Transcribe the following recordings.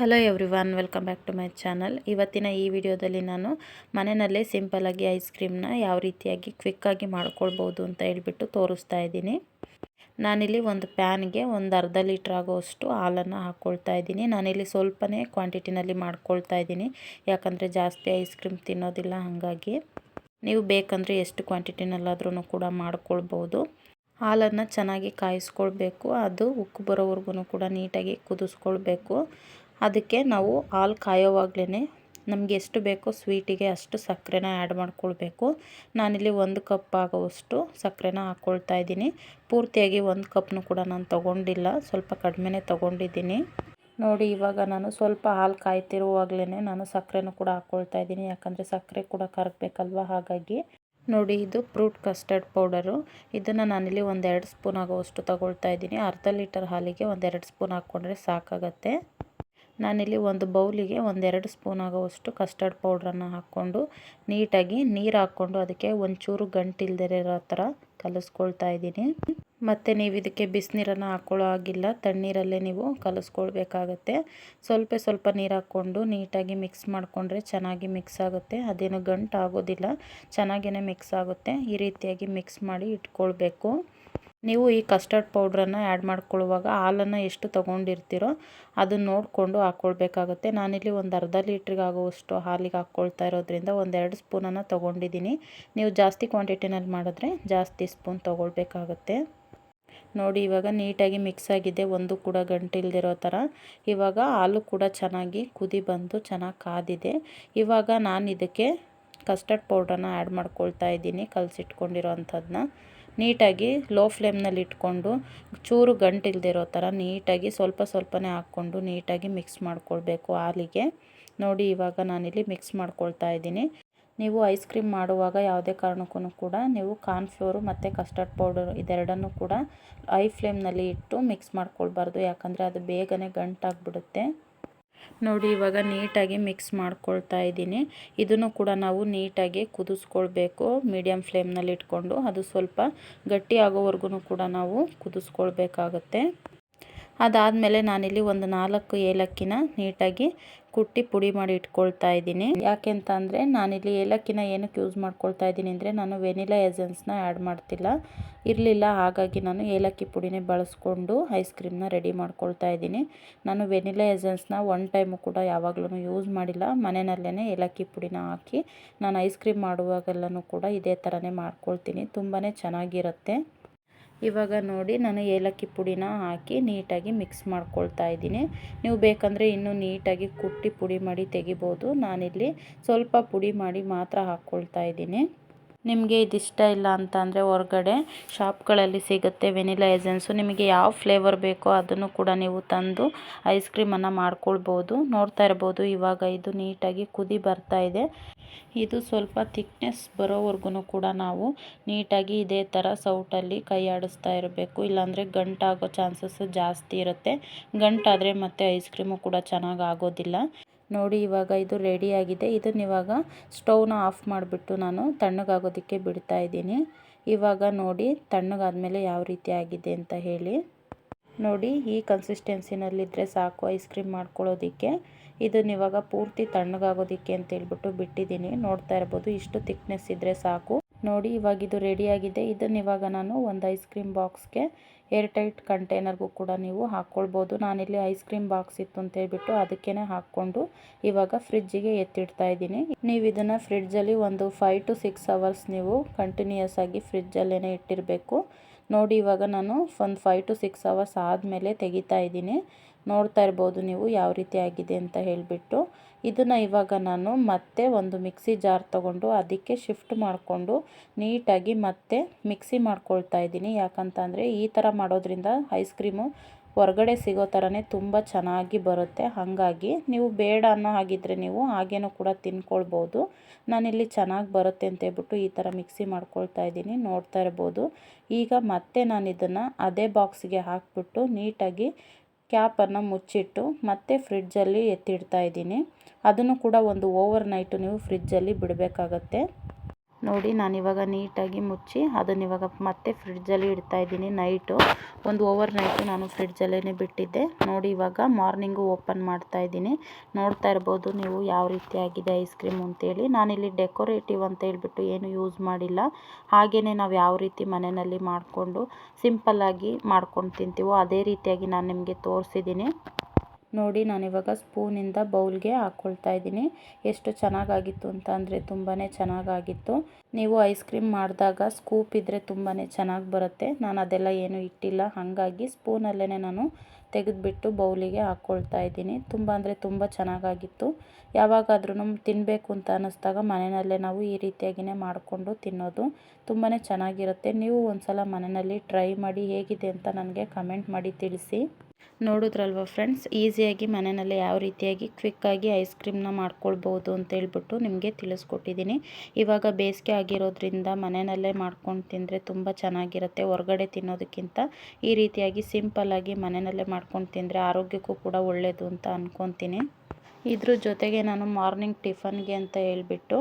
Hello everyone, welcome back to my channel. ಇವತ್ತಿನ ಈ ವಿಡಿಯೋದಲ್ಲಿ ನಾನು ಮನೆಯಲ್ಲೇ ಸಿಂಪಲಾಗಿ ಐಸ್ ಕ್ರೀಮ್ನ ಯಾವ ರೀತಿಯಾಗಿ ಕ್ವಿಕ್ಕಾಗಿ ಮಾಡ್ಕೊಳ್ಬೋದು ಅಂತ ಹೇಳ್ಬಿಟ್ಟು ತೋರಿಸ್ತಾ ಇದ್ದೀನಿ. ನಾನಿಲ್ಲಿ ಒಂದು ಪ್ಯಾನ್ಗೆ ಒಂದು ಅರ್ಧ ಲೀಟ್ರ್ ಆಗೋಷ್ಟು ಹಾಲನ್ನು ಹಾಕ್ಕೊಳ್ತಾ ಇದ್ದೀನಿ. ನಾನಿಲ್ಲಿ ಸ್ವಲ್ಪನೇ ಕ್ವಾಂಟಿಟಿನಲ್ಲಿ ಮಾಡ್ಕೊಳ್ತಾ ಇದ್ದೀನಿ, ಯಾಕಂದರೆ ಜಾಸ್ತಿ ಐಸ್ ಕ್ರೀಮ್ ತಿನ್ನೋದಿಲ್ಲ. ಹಾಗಾಗಿ ನೀವು ಬೇಕಂದರೆ ಎಷ್ಟು ಕ್ವಾಂಟಿಟಿನಲ್ಲಾದ್ರೂ ಕೂಡ ಮಾಡ್ಕೊಳ್ಬೋದು. ಹಾಲನ್ನು ಚೆನ್ನಾಗಿ ಕಾಯಿಸ್ಕೊಳ್ಬೇಕು, ಅದು ಉಕ್ಕು ಬರೋವರೆಗೂ ಕೂಡ ನೀಟಾಗಿ ಕುದಿಸ್ಕೊಳ್ಬೇಕು. ಅದಕ್ಕೆ ನಾವು ಹಾಲು ಕಾಯೋವಾಗಲೇ ನಮಗೆ ಎಷ್ಟು ಬೇಕೋ ಸ್ವೀಟಿಗೆ ಅಷ್ಟು ಸಕ್ಕರೆನ ಆ್ಯಡ್ ಮಾಡ್ಕೊಳ್ಬೇಕು. ನಾನಿಲ್ಲಿ 1 ಕಪ್ ಆಗೋವಷ್ಟು ಸಕ್ಕರೆನ ಹಾಕ್ಕೊಳ್ತಾ ಇದ್ದೀನಿ. ಪೂರ್ತಿಯಾಗಿ 1 ಕಪ್ನು ಕೂಡ ನಾನು ತೊಗೊಂಡಿಲ್ಲ, ಸ್ವಲ್ಪ ಕಡಿಮೆನೇ ತೊಗೊಂಡಿದ್ದೀನಿ. ನೋಡಿ, ಇವಾಗ ನಾನು ಸ್ವಲ್ಪ ಹಾಲು ಕಾಯ್ತಿರುವಾಗಲೇ ನಾನು ಸಕ್ಕರೆನೂ ಕೂಡ ಹಾಕ್ಕೊಳ್ತಾ ಇದ್ದೀನಿ, ಯಾಕಂದರೆ ಸಕ್ಕರೆ ಕೂಡ ಕರಗಬೇಕಲ್ವ. ಹಾಗಾಗಿ ನೋಡಿ, ಇದು ಫ್ರೂಟ್ ಕಸ್ಟರ್ಡ್ ಪೌಡರು. ಇದನ್ನು ನಾನಿಲ್ಲಿ 1-2 ಸ್ಪೂನ್ ಆಗೋವಷ್ಟು ತೊಗೊಳ್ತಾ ಇದ್ದೀನಿ. ಅರ್ಧ ಲೀಟರ್ ಹಾಲಿಗೆ 1-2 ಸ್ಪೂನ್ ಹಾಕ್ಕೊಂಡ್ರೆ ಸಾಕಾಗತ್ತೆ. ನಾನಿಲ್ಲಿ ಒಂದು ಬೌಲಿಗೆ 1-2 ಸ್ಪೂನ್ ಆಗೋವಷ್ಟು ಕಸ್ಟರ್ಡ್ ಪೌಡ್ರನ್ನು ಹಾಕ್ಕೊಂಡು ನೀಟಾಗಿ ನೀರು ಹಾಕ್ಕೊಂಡು ಅದಕ್ಕೆ ಒಂಚೂರು ಗಂಟಿಲ್ದಿರೋ ಇರೋ ಥರ ಕಲಿಸ್ಕೊಳ್ತಾ ಇದ್ದೀನಿ. ಮತ್ತು ನೀವು ಇದಕ್ಕೆ ಬಿಸಿನೀರನ್ನು ಹಾಕ್ಕೊಳ್ಳೋ ಆಗಿಲ್ಲ, ತಣ್ಣೀರಲ್ಲೇ ನೀವು ಕಲಿಸ್ಕೊಳ್ಬೇಕಾಗತ್ತೆ. ಸ್ವಲ್ಪ ನೀರು ಹಾಕ್ಕೊಂಡು ನೀಟಾಗಿ ಮಿಕ್ಸ್ ಮಾಡಿಕೊಂಡ್ರೆ ಚೆನ್ನಾಗಿ ಮಿಕ್ಸ್ ಆಗುತ್ತೆ. ಅದೇನು ಗಂಟು ಆಗೋದಿಲ್ಲ, ಚೆನ್ನಾಗೇ ಮಿಕ್ಸ್ ಆಗುತ್ತೆ. ಈ ರೀತಿಯಾಗಿ ಮಿಕ್ಸ್ ಮಾಡಿ ಇಟ್ಕೊಳ್ಬೇಕು. ನೀವು ಈ ಕಸ್ಟರ್ಡ್ ಪೌಡ್ರನ್ನು ಆ್ಯಡ್ ಮಾಡ್ಕೊಳ್ಳುವಾಗ ಹಾಲನ್ನು ಎಷ್ಟು ತೊಗೊಂಡಿರ್ತೀರೋ ಅದನ್ನು ನೋಡಿಕೊಂಡು ಹಾಕ್ಕೊಳ್ಬೇಕಾಗುತ್ತೆ. ನಾನಿಲ್ಲಿ ಒಂದು ಅರ್ಧ ಲೀಟ್ರಿಗೆ ಆಗುವಷ್ಟು ಹಾಲಿಗೆ ಹಾಕ್ಕೊಳ್ತಾ ಇರೋದ್ರಿಂದ 1-2 ಸ್ಪೂನನ್ನು ತೊಗೊಂಡಿದ್ದೀನಿ. ನೀವು ಜಾಸ್ತಿ ಕ್ವಾಂಟಿಟಿನಲ್ಲಿ ಮಾಡಿದ್ರೆ ಜಾಸ್ತಿ ಸ್ಪೂನ್ ತೊಗೊಳ್ಬೇಕಾಗತ್ತೆ. ನೋಡಿ, ಇವಾಗ ನೀಟಾಗಿ ಮಿಕ್ಸ್ ಆಗಿದೆ, ಒಂದು ಕೂಡ ಗಂಟಿಲ್ದಿರೋ ಥರ. ಇವಾಗ ಹಾಲು ಕೂಡ ಚೆನ್ನಾಗಿ ಕುದಿ ಬಂದು ಚೆನ್ನಾಗಿ ಕಾದಿದೆ. ಇವಾಗ ನಾನು ಇದಕ್ಕೆ ಕಸ್ಟರ್ಡ್ ಪೌಡ್ರನ್ನು ಆ್ಯಡ್ ಮಾಡ್ಕೊಳ್ತಾ ಇದ್ದೀನಿ, ಕಲಸಿಟ್ಕೊಂಡಿರೋ ಅಂಥದ್ದನ್ನ. ನೀಟಾಗಿ ಲೋ ಫ್ಲೇಮ್ನಲ್ಲಿ ಇಟ್ಕೊಂಡು ಚೂರು ಗಂಟಿಲ್ದಿರೋ ಥರ ನೀಟಾಗಿ ಸ್ವಲ್ಪನೇ ಹಾಕ್ಕೊಂಡು ನೀಟಾಗಿ ಮಿಕ್ಸ್ ಮಾಡ್ಕೊಳ್ಬೇಕು ಹಾಲಿಗೆ. ನೋಡಿ, ಇವಾಗ ನಾನಿಲ್ಲಿ ಮಿಕ್ಸ್ ಮಾಡ್ಕೊಳ್ತಾ ಇದ್ದೀನಿ. ನೀವು ಐಸ್ ಕ್ರೀಮ್ ಮಾಡುವಾಗ ಯಾವುದೇ ಕಾರಣಕ್ಕೂ ಕೂಡ ನೀವು ಕಾರ್ನ್ಫ್ಲೋರು ಮತ್ತು ಕಸ್ಟರ್ಡ್ ಪೌಡರ್ ಇದೆರಡನ್ನೂ ಕೂಡ ಹೈ ಫ್ಲೇಮ್ನಲ್ಲಿ ಇಟ್ಟು ಮಿಕ್ಸ್ ಮಾಡ್ಕೊಳ್ಬಾರ್ದು, ಯಾಕಂದರೆ ಅದು ಬೇಗನೆ ಗಂಟಾಗಿಬಿಡುತ್ತೆ. ನೋಡಿ, ಇವಾಗ ನೀಟಾಗಿ ಮಿಕ್ಸ್ ಮಾಡ್ಕೊಳ್ತಾ ಇದ್ದೀನಿ. ಇದನ್ನು ಕೂಡ ನಾವು ನೀಟಾಗಿ ಕುದಿಸ್ಕೊಳ್ಬೇಕು, ಮೀಡಿಯಮ್ ಫ್ಲೇಮ್ನಲ್ಲಿ ಇಟ್ಕೊಂಡು. ಅದು ಸ್ವಲ್ಪ ಗಟ್ಟಿ ಆಗೋವರೆಗೂ ಕೂಡ ನಾವು ಕುದಿಸ್ಕೊಳ್ಬೇಕಾಗತ್ತೆ. ಅದಾದಮೇಲೆ ನಾನಿಲ್ಲಿ ಒಂದು 4 ಏಲಕ್ಕಿನ ನೀಟಾಗಿ ಕುಟ್ಟಿ ಪುಡಿ ಮಾಡಿ ಇಟ್ಕೊಳ್ತಾ ಇದ್ದೀನಿ. ಯಾಕೆಂತ ಅಂದರೆ ನಾನಿಲ್ಲಿ ಏಲಕ್ಕಿನ ಏನಕ್ಕೆ ಯೂಸ್ ಮಾಡ್ಕೊಳ್ತಾ ಇದ್ದೀನಿ ಅಂದರೆ ನಾನು ವೆನಿಲಾ ಎಸೆನ್ಸ್ನ ಆ್ಯಡ್ ಮಾಡ್ತಿಲ್ಲ ಇರಲಿಲ್ಲ. ಹಾಗಾಗಿ ನಾನು ಏಲಕ್ಕಿ ಪುಡಿನೇ ಬಳಸ್ಕೊಂಡು ಐಸ್ ಕ್ರೀಮ್ನ ರೆಡಿ ಮಾಡ್ಕೊಳ್ತಾ ಇದ್ದೀನಿ. ನಾನು ವೆನಿಲಾ ಎಸೆನ್ಸ್ನ ಒನ್ ಟೈಮು ಕೂಡ ಯಾವಾಗಲೂ ಯೂಸ್ ಮಾಡಿಲ್ಲ. ಮನೆಯಲ್ಲೇ ಏಲಕ್ಕಿ ಪುಡಿನ ಹಾಕಿ ನಾನು ಐಸ್ ಕ್ರೀಮ್ ಮಾಡುವಾಗೆಲ್ಲನೂ ಕೂಡ ಇದೇ ಥರನೇ ಮಾಡ್ಕೊಳ್ತೀನಿ, ತುಂಬಾ ಚೆನ್ನಾಗಿರುತ್ತೆ. ಇವಾಗ ನೋಡಿ, ನಾನು ಏಲಕ್ಕಿ ಪುಡಿನ ಹಾಕಿ ನೀಟಾಗಿ ಮಿಕ್ಸ್ ಮಾಡ್ಕೊಳ್ತಾ ಇದ್ದೀನಿ. ನೀವು ಬೇಕಂದರೆ ಇನ್ನೂ ನೀಟಾಗಿ ಕುಟ್ಟಿ ಪುಡಿ ಮಾಡಿ ತೆಗಿಬೋದು. ನಾನಿಲ್ಲಿ ಸ್ವಲ್ಪ ಪುಡಿ ಮಾಡಿ ಮಾತ್ರ ಹಾಕ್ಕೊಳ್ತಾ ಇದ್ದೀನಿ. ನಿಮಗೆ ಇದಿಷ್ಟ ಇಲ್ಲ ಅಂತ ಅಂದರೆ ಹೊರಗಡೆ ಶಾಪ್ಗಳಲ್ಲಿ ಸಿಗುತ್ತೆ ವೆನಿಲಾ ಎಸೆನ್ಸು. ನಿಮಗೆ ಯಾವ ಫ್ಲೇವರ್ ಬೇಕೋ ಅದನ್ನು ಕೂಡ ನೀವು ತಂದು ಐಸ್ ಕ್ರೀಮನ್ನು ಮಾಡ್ಕೊಳ್ಬೋದು. ನೋಡ್ತಾ ಇರ್ಬೋದು, ಇವಾಗ ಇದು ನೀಟಾಗಿ ಕುದಿ ಬರ್ತಾ ಇದೆ. ಇದು ಸ್ವಲ್ಪ ಥಿಕ್ನೆಸ್ ಬರೋವರೆಗೂ ಕೂಡ ನಾವು ನೀಟಾಗಿ ಇದೇ ಥರ ಸೌಟಲ್ಲಿ ಕೈ ಆಡಿಸ್ತಾ ಇರಬೇಕು, ಇಲ್ಲಾಂದರೆ ಗಂಟಾಗೋ ಚಾನ್ಸಸ್ ಜಾಸ್ತಿ ಇರುತ್ತೆ. ಗಂಟಾದರೆ ಮತ್ತೆ ಐಸ್ ಕ್ರೀಮು ಕೂಡ ಚೆನ್ನಾಗಿ ಆಗೋದಿಲ್ಲ. ನೋಡಿ, ಇವಾಗ ಇದು ರೆಡಿಯಾಗಿದೆ. ಇದನ್ನ ಇವಾಗ ಸ್ಟವ್ನ ಆಫ್ ಮಾಡಿಬಿಟ್ಟು ನಾನು ತಣ್ಣಗಾಗೋದಕ್ಕೆ ಬಿಡ್ತಾ ಇದ್ದೀನಿ. ಇವಾಗ ನೋಡಿ ತಣ್ಣಗಾದ್ಮೇಲೆ ಯಾವ ರೀತಿ ಆಗಿದೆ ಅಂತ ಹೇಳಿ. ನೋಡಿ, ಈ ಕನ್ಸಿಸ್ಟೆನ್ಸಿನಲ್ಲಿದ್ದರೆ ಸಾಕು ಐಸ್ ಕ್ರೀಮ್ ಮಾಡ್ಕೊಳ್ಳೋದಕ್ಕೆ. ಇದನ್ನ ಇವಾಗ ಪೂರ್ತಿ ತಣ್ಣಗಾಗೋದಕ್ಕೆ ಅಂತ ಹೇಳ್ಬಿಟ್ಟು ಬಿಟ್ಟಿದ್ದೀನಿ. ನೋಡ್ತಾ ಇರ್ಬೋದು, ಇಷ್ಟು ಥಿಕ್ನೆಸ್ ಇದ್ದರೆ ಸಾಕು. ನೋಡಿ, ಇವಾಗ ಇದು ರೆಡಿಯಾಗಿದೆ. ಇದನ್ನ ಇವಾಗ ನಾನು ಒಂದು ಐಸ್ ಕ್ರೀಮ್ ಬಾಕ್ಸ್ಗೆ ಏರ್ ಟೈಟ್ ಕಂಟೈನರ್ಗೂ ಕೂಡ ನೀವು ಹಾಕ್ಕೊಳ್ಬೋದು. ನಾನಿಲ್ಲಿ ಐಸ್ ಕ್ರೀಮ್ ಬಾಕ್ಸ್ ಇತ್ತು ಅಂತ ಹೇಳ್ಬಿಟ್ಟು ಅದಕ್ಕೇ ಹಾಕ್ಕೊಂಡು ಇವಾಗ ಫ್ರಿಜ್ಜಿಗೆ ಎತ್ತಿಡ್ತಾ ಇದ್ದೀನಿ. ನೀವು ಇದನ್ನು ಫ್ರಿಡ್ಜಲ್ಲಿ ಒಂದು 5 to 6 ಅವರ್ಸ್ ನೀವು ಕಂಟಿನ್ಯೂಯಸ್ ಆಗಿ ಫ್ರಿಜ್ಜಲ್ಲೇ ಇಟ್ಟಿರಬೇಕು. ನೋಡಿ, ಇವಾಗ ನಾನು ಒಂದು 5 to 6 ಅವರ್ಸ್ ಆದಮೇಲೆ ತೆಗಿತಾ ಇದ್ದೀನಿ. ನೋಡ್ತಾ ಇರ್ಬೋದು ನೀವು ಯಾವ ರೀತಿ ಆಗಿದೆ ಅಂತ ಹೇಳಿಬಿಟ್ಟು. ಇದನ್ನು ಇವಾಗ ನಾನು ಮತ್ತೆ ಒಂದು ಮಿಕ್ಸಿ ಜಾರ್ ತೊಗೊಂಡು ಅದಕ್ಕೆ ಶಿಫ್ಟ್ ಮಾಡಿಕೊಂಡು ನೀಟಾಗಿ ಮತ್ತೆ ಮಿಕ್ಸಿ ಮಾಡ್ಕೊಳ್ತಾ ಇದ್ದೀನಿ. ಯಾಕಂತಂದರೆ ಈ ಥರ ಮಾಡೋದ್ರಿಂದ ಐಸ್ ಕ್ರೀಮು ಹೊರಗಡೆ ಸಿಗೋ ಥರನೇ ತುಂಬ ಚೆನ್ನಾಗಿ ಬರುತ್ತೆ. ಹಾಗಾಗಿ ನೀವು ಬೇಡ ಅನ್ನೋ ಹಾಗಿದ್ರೆ ನೀವು ಹಾಗೇನೂ ಕೂಡ ತಿನ್ಕೊಳ್ಬೋದು. ನಾನಿಲ್ಲಿ ಚೆನ್ನಾಗಿ ಬರುತ್ತೆ ಅಂತ ಹೇಳ್ಬಿಟ್ಟು ಈ ಥರ ಮಿಕ್ಸಿ ಮಾಡ್ಕೊಳ್ತಾ ಇದ್ದೀನಿ. ನೋಡ್ತಾ ಇರ್ಬೋದು, ಈಗ ಮತ್ತೆ ನಾನು ಇದನ್ನು ಅದೇ ಬಾಕ್ಸ್ಗೆ ಹಾಕಿಬಿಟ್ಟು ನೀಟಾಗಿ ಕ್ಯಾಪನ್ನು ಮುಚ್ಚಿಟ್ಟು ಮತ್ತೆ ಫ್ರಿಡ್ಜಲ್ಲಿ ಎತ್ತಿಡ್ತಾ ಇದ್ದೀನಿ. ಅದನ್ನು ಕೂಡ ಒಂದು ಓವರ್ ನೈಟು ನೀವು ಫ್ರಿಡ್ಜಲ್ಲಿ ಬಿಡಬೇಕಾಗತ್ತೆ. ನೋಡಿ ನಾನಿವಾಗ ನೀಟಾಗಿ ಮುಚ್ಚಿ ಅದನ್ನಿವಾಗ ಮತ್ತೆ ಫ್ರಿಡ್ಜಲ್ಲಿ ಇಡ್ತಾಯಿದ್ದೀನಿ. ನೈಟು ಒಂದು ಓವರ್ ನೈಟು ನಾನು ಫ್ರಿಡ್ಜಲ್ಲೇ ಬಿಟ್ಟಿದ್ದೆ. ನೋಡಿ ಇವಾಗ ಮಾರ್ನಿಂಗು ಓಪನ್ ಮಾಡ್ತಾಯಿದ್ದೀನಿ. ನೋಡ್ತಾ ಇರ್ಬೋದು ನೀವು ಯಾವ ರೀತಿ ಆಗಿದೆ ಐಸ್ ಕ್ರೀಮ್ ಅಂತೇಳಿ. ನಾನಿಲ್ಲಿ ಡೆಕೋರೇಟಿವ್ ಅಂತ ಹೇಳ್ಬಿಟ್ಟು ಏನು ಯೂಸ್ ಮಾಡಿಲ್ಲ. ಹಾಗೆಯೇ ನಾವು ಯಾವ ರೀತಿ ಮನೆಯಲ್ಲಿ ಮಾಡಿಕೊಂಡು ಸಿಂಪಲ್ಲಾಗಿ ಮಾಡ್ಕೊಂಡು ತಿಂತೀವೋ ಅದೇ ರೀತಿಯಾಗಿ ನಾನು ನಿಮಗೆ ತೋರಿಸಿದ್ದೀನಿ. ನೋಡಿ ನಾನಿವಾಗ ಸ್ಪೂನಿಂದ ಬೌಲ್ಗೆ ಹಾಕ್ಕೊಳ್ತಾ ಇದ್ದೀನಿ. ಎಷ್ಟು ಚೆನ್ನಾಗಾಗಿತ್ತು ಅಂತ ಅಂದರೆ ತುಂಬಾ ಚೆನ್ನಾಗಾಗಿತ್ತು. ನೀವು ಐಸ್ ಕ್ರೀಮ್ ಮಾಡಿದಾಗ ಸ್ಕೂಪ್ ಇದ್ದರೆ ತುಂಬಾ ಚೆನ್ನಾಗಿ ಬರುತ್ತೆ. ನಾನು ಅದೆಲ್ಲ ಏನು ಇಟ್ಟಿಲ್ಲ, ಹಾಗಾಗಿ ಸ್ಪೂನಲ್ಲೇ ನಾನು ತೆಗೆದುಬಿಟ್ಟು ಬೌಲಿಗೆ ಹಾಕ್ಕೊಳ್ತಾ ಇದ್ದೀನಿ. ತುಂಬ ಅಂದರೆ ತುಂಬ ಚೆನ್ನಾಗಾಗಿತ್ತು. ಯಾವಾಗಾದ್ರೂ ತಿನ್ನಬೇಕು ಅಂತ ಅನ್ನಿಸ್ದಾಗ ಮನೆಯಲ್ಲೇ ನಾವು ಈ ರೀತಿಯಾಗಿಯೇ ಮಾಡಿಕೊಂಡು ತಿನ್ನೋದು ತುಂಬಾ ಚೆನ್ನಾಗಿರುತ್ತೆ. ನೀವು ಒಂದು ಸಲ ಮನೆಯಲ್ಲಿ ಟ್ರೈ ಮಾಡಿ ಹೇಗಿದೆ ಅಂತ ನನಗೆ ಕಮೆಂಟ್ ಮಾಡಿ ತಿಳಿಸಿ. ನೋಡಿದ್ರಲ್ವ ಫ್ರೆಂಡ್ಸ್, ಈಸಿಯಾಗಿ ಮನೆಯಲ್ಲೇ ಯಾವ ರೀತಿಯಾಗಿ ಕ್ವಿಕ್ಕಾಗಿ ಐಸ್ ಕ್ರೀಮ್ನ ಮಾಡ್ಕೊಳ್ಬೋದು ಅಂತ ಹೇಳ್ಬಿಟ್ಟು ನಿಮಗೆ ತಿಳಿಸ್ಕೊಟ್ಟಿದ್ದೀನಿ. ಇವಾಗ ಬೇಸಿಗೆ ಆಗಿರೋದ್ರಿಂದ ಮನೆಯಲ್ಲೇ ಮಾಡ್ಕೊಂಡು ತಿಂದರೆ ತುಂಬ ಚೆನ್ನಾಗಿರುತ್ತೆ. ಹೊರಗಡೆ ತಿನ್ನೋದಕ್ಕಿಂತ ಈ ರೀತಿಯಾಗಿ ಸಿಂಪಲ್ಲಾಗಿ ಮನೆಯಲ್ಲೇ ಮಾಡ್ಕೊಂಡು ತಿಂದರೆ ಆರೋಗ್ಯಕ್ಕೂ ಕೂಡ ಒಳ್ಳೆಯದು ಅಂತ ಅಂದ್ಕೊತೀನಿ. ಇದ್ರ ಜೊತೆಗೆ ನಾನು ಮಾರ್ನಿಂಗ್ ಟಿಫನ್ಗೆ ಅಂತ ಹೇಳ್ಬಿಟ್ಟು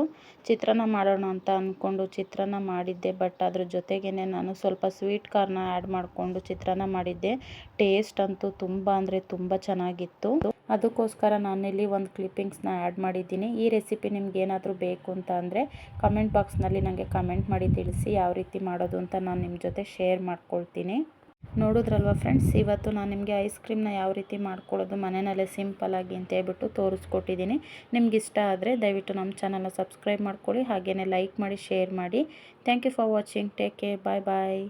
ಚಿತ್ರಾನ್ನ ಮಾಡೋಣ ಅಂತ ಅಂದ್ಕೊಂಡು ಚಿತ್ರಾನ್ನ ಮಾಡಿದ್ದೆ. ಬಟ್ ಅದ್ರ ಜೊತೆಗೇ ನಾನು ಸ್ವಲ್ಪ ಸ್ವೀಟ್ ಕಾರ್ನ ಆ್ಯಡ್ ಮಾಡಿಕೊಂಡು ಚಿತ್ರಾನ್ನ ಮಾಡಿದ್ದೆ. ಟೇಸ್ಟ್ ಅಂತೂ ತುಂಬ ಅಂದರೆ ತುಂಬ ಚೆನ್ನಾಗಿತ್ತು. ಅದಕ್ಕೋಸ್ಕರ ನಾನಿಲ್ಲಿ ಒಂದು ಕ್ಲಿಪ್ಪಿಂಗ್ಸ್ನ ಆ್ಯಡ್ ಮಾಡಿದ್ದೀನಿ. ಈ ರೆಸಿಪಿ ನಿಮ್ಗೆ ಏನಾದರೂ ಬೇಕು ಅಂತ ಅಂದರೆ ಕಮೆಂಟ್ ಬಾಕ್ಸ್ನಲ್ಲಿ ನನಗೆ ಕಮೆಂಟ್ ಮಾಡಿ ತಿಳಿಸಿ. ಯಾವ ರೀತಿ ಮಾಡೋದು ಅಂತ ನಾನು ನಿಮ್ಮ ಜೊತೆ ಶೇರ್ ಮಾಡ್ಕೊಳ್ತೀನಿ. ನೋಡಿದ್ರಲ್ವ ಫ್ರೆಂಡ್ಸ್, ಇವತ್ತು ನಾನು ನಿಮಗೆ ಐಸ್ ಕ್ರೀಮ್ನ ಯಾವ ರೀತಿ ಮಾಡ್ಕೊಳ್ಳೋದು ಮನೆಯಲ್ಲೇ ಸಿಂಪಲ್ಲಾಗಿ ಅಂತ ಹೇಳ್ಬಿಟ್ಟು ತೋರಿಸ್ಕೊಟ್ಟಿದ್ದೀನಿ. ನಿಮ್ಗೆ ಇಷ್ಟ ಆದರೆ ದಯವಿಟ್ಟು ನಮ್ಮ ಚಾನಲ್ನ ಸಬ್ಸ್ಕ್ರೈಬ್ ಮಾಡ್ಕೊಳ್ಳಿ. ಹಾಗೆಯೇ ಲೈಕ್ ಮಾಡಿ, ಶೇರ್ ಮಾಡಿ. Thank you for watching. Take care. Bye bye.